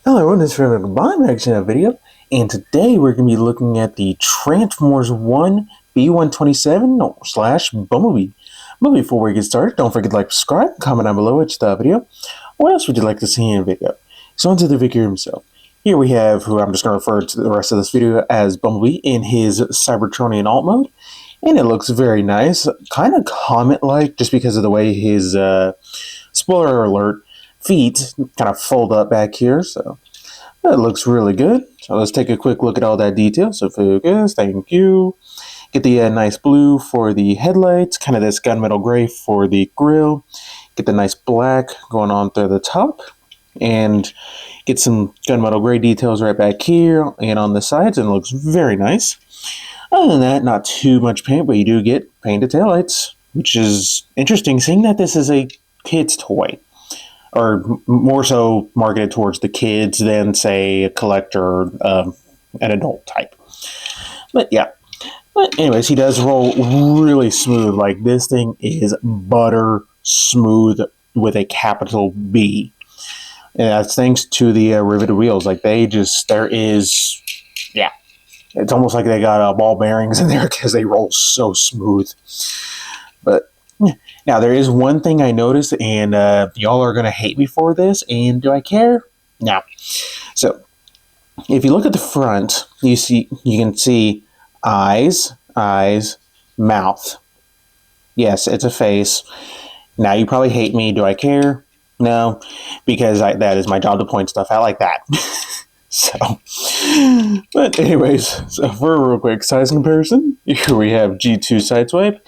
Hello everyone, this is Bumblebee back to another video, and today we're going to be looking at the Transformers Oene B-127 slash Bumblebee. But before we get started, don't forget to like, subscribe, comment down below which the video. What else would you like to see in a video? So onto the figure himself. Here we have who I'm just going to refer to the rest of this video as Bumblebee in his Cybertronian alt mode. And it looks very nice, kind of Comet-like, just because of the way his, spoiler alert, feet kind of fold up back here, so that looks really good. So let's take a quick look at all that detail. So focus, thank you. Get the nice blue for the headlights, kind of this gunmetal gray for the grille. Get the nice black going on through the top, and get some gunmetal gray details right back here and on the sides, and it looks very nice. Other than that, not too much paint, but you do get painted taillights, which is interesting, seeing that this is a kid's toy, or more so marketed towards the kids than, say, a collector, an adult type. But yeah. But anyways, he does roll really smooth. Like, this thing is butter smooth with a capital B. And that's thanks to the riveted wheels. Like, yeah. It's almost like they got ball bearings in there because they roll so smooth. But now, there is one thing I noticed, and y'all are going to hate me for this, and do I care? No. So, if you look at the front, you can see eyes, mouth. Yes, it's a face. Now, you probably hate me. Do I care? No, because that is my job to point stuff out like that. So, but anyways, so for a real quick size comparison, here we have G2 Sideswipe,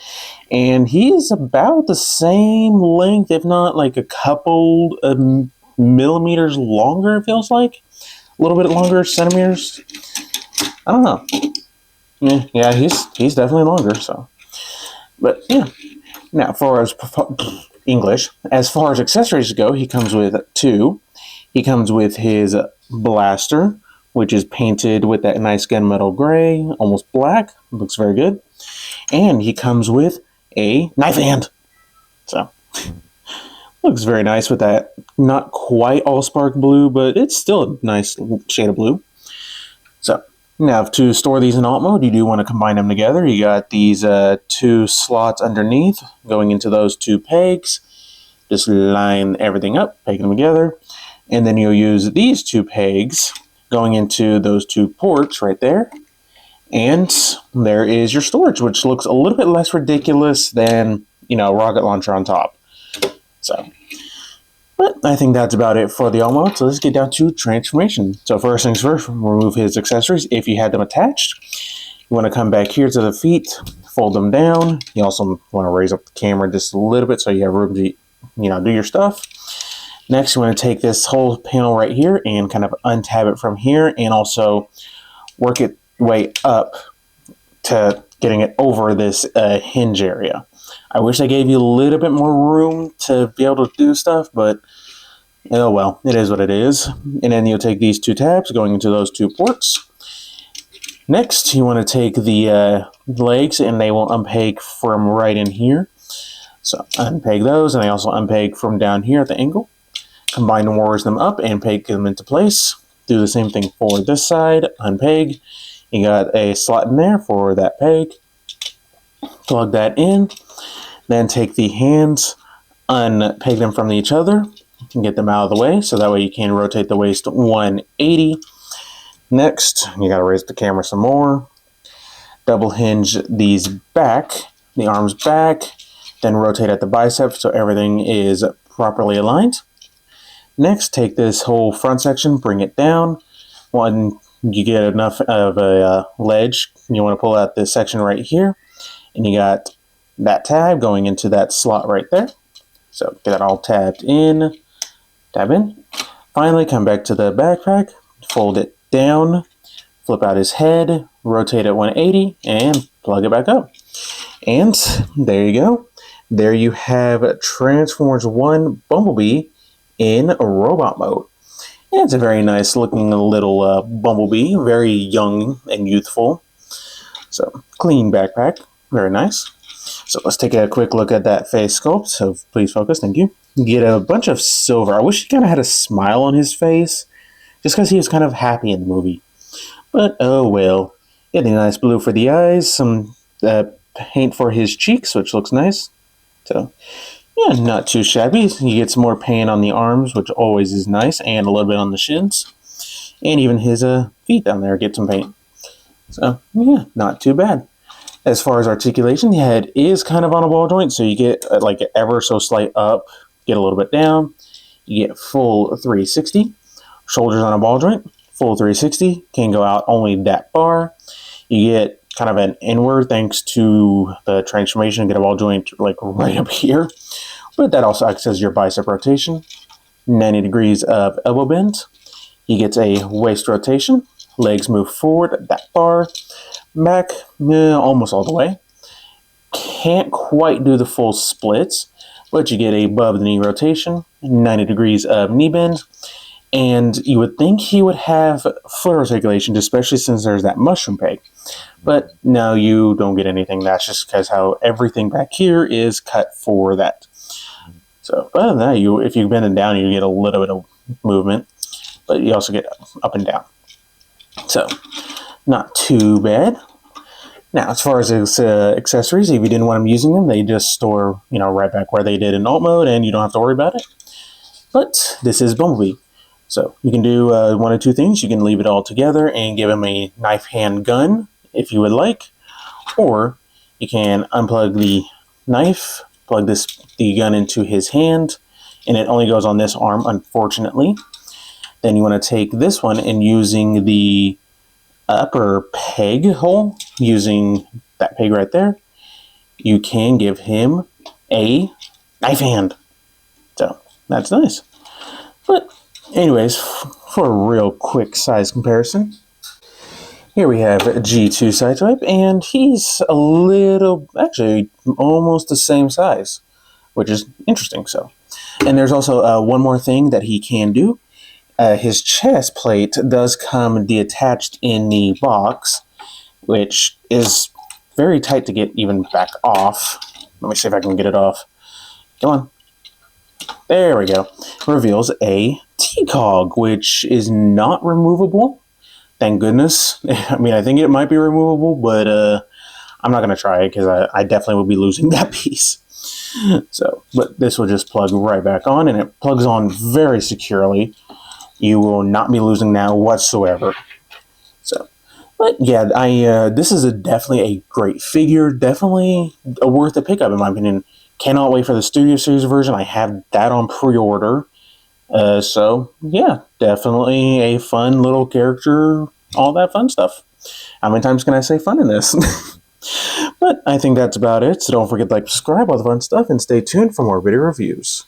and he is about the same length, if not like a couple of millimeters longer, it feels like. A little bit longer, centimeters. I don't know. Yeah, he's definitely longer, so. But yeah. Now, as far as English, as far as accessories go, he comes with two. He comes with his blaster, which is painted with that nice gunmetal gray, almost black. Looks very good. And he comes with a knife hand. So, looks very nice with that. Not quite all spark blue, but it's still a nice shade of blue. So, now to store these in alt mode, you do want to combine them together. You got these two slots underneath going into those two pegs. Just line everything up, peg them together. And then you'll use these two pegs going into those two ports right there. And there is your storage, which looks a little bit less ridiculous than, rocket launcher on top. So, but I think that's about it for the alt mode. So let's get down to transformation. So first things first, remove his accessories if you had them attached. You want to come back here to the feet, fold them down. You also want to raise up the camera just a little bit so you have room to, do your stuff. Next, you want to take this whole panel right here and kind of untab it from here, and also work it way up to getting it over this hinge area. I wish I gave you a little bit more room to be able to do stuff, but oh well, it is what it is. And then you'll take these two tabs going into those two ports. Next, you want to take the legs, and they will unpeg from right in here. So unpeg those, and they also unpeg from down here at the angle. Combine and wires them up and peg them into place. Do the same thing for this side. Unpeg. You got a slot in there for that peg. Plug that in. Then take the hands, unpeg them from each other, and get them out of the way, so that way you can rotate the waist 180. Next, you got to raise the camera some more. Double hinge these back, the arms back, then rotate at the bicep so everything is properly aligned. Next, take this whole front section, bring it down. When you get enough of a ledge, you want to pull out this section right here, and you got that tab going into that slot right there. So get that all tabbed in, tab in. Finally, come back to the backpack, fold it down, flip out his head, rotate it 180, and plug it back up. And there you go. There you have Transformers Oene Bumblebee in robot mode. And it's a very nice looking little Bumblebee, very young and youthful. So, clean backpack, very nice. So let's take a quick look at that face sculpt. So please focus, thank you. Get a bunch of silver. I wish he kind of had a smile on his face, just because he was kind of happy in the movie. But oh well. Getting a nice blue for the eyes, some paint for his cheeks, which looks nice. So, yeah, not too shabby. You get some more paint on the arms, which always is nice, and a little bit on the shins. And even his feet down there get some paint. So, yeah, not too bad. As far as articulation, the head is kind of on a ball joint, so you get like ever so slight up, get a little bit down. You get full 360. Shoulders on a ball joint, full 360. Can go out only that far. You get kind of an inward thanks to the transformation, get a ball joint like right up here. But that also acts as your bicep rotation. 90 degrees of elbow bend. He gets a waist rotation. Legs move forward that far. Back almost all the way. Can't quite do the full splits, but you get a above the knee rotation. 90 degrees of knee bend. And you would think he would have foot articulation, especially since there's that mushroom peg. But no, you don't get anything. That's just because how everything back here is cut for that. So other than that, if you bend it down, you get a little bit of movement, but you also get up and down. So not too bad. Now, as far as accessories, if you didn't want them using them, they just store, right back where they did in alt mode, and you don't have to worry about it. But this is Bumblebee. So you can do one of two things. You can leave it all together and give him a knife hand gun if you would like, or you can unplug the knife, plug the gun into his hand, and it only goes on this arm, unfortunately. Then you want to take this one and using the upper peg hole, using that peg right there, you can give him a knife hand. So that's nice. But anyways, for a real quick size comparison, here we have G2 side type, and he's a little, actually almost the same size, which is interesting. So, and there's also one more thing that he can do. His chest plate does come detached in the box, which is very tight to get even back off. Let me see if I can get it off. Come on. There we go. Reveals a T-cog, which is not removable. Thank goodness. I mean, I think it might be removable, but I'm not going to try it because I definitely will be losing that piece. So, but this will just plug right back on, and it plugs on very securely. You will not be losing now whatsoever. So, but yeah, this is definitely a great figure. Definitely worth a pickup in my opinion. Cannot wait for the Studio Series version. I have that on pre-order. So yeah, definitely a fun little character. All that fun stuff. How many times can I say fun in this? But I think that's about it. So don't forget to like, subscribe, all the fun stuff, and stay tuned for more video reviews.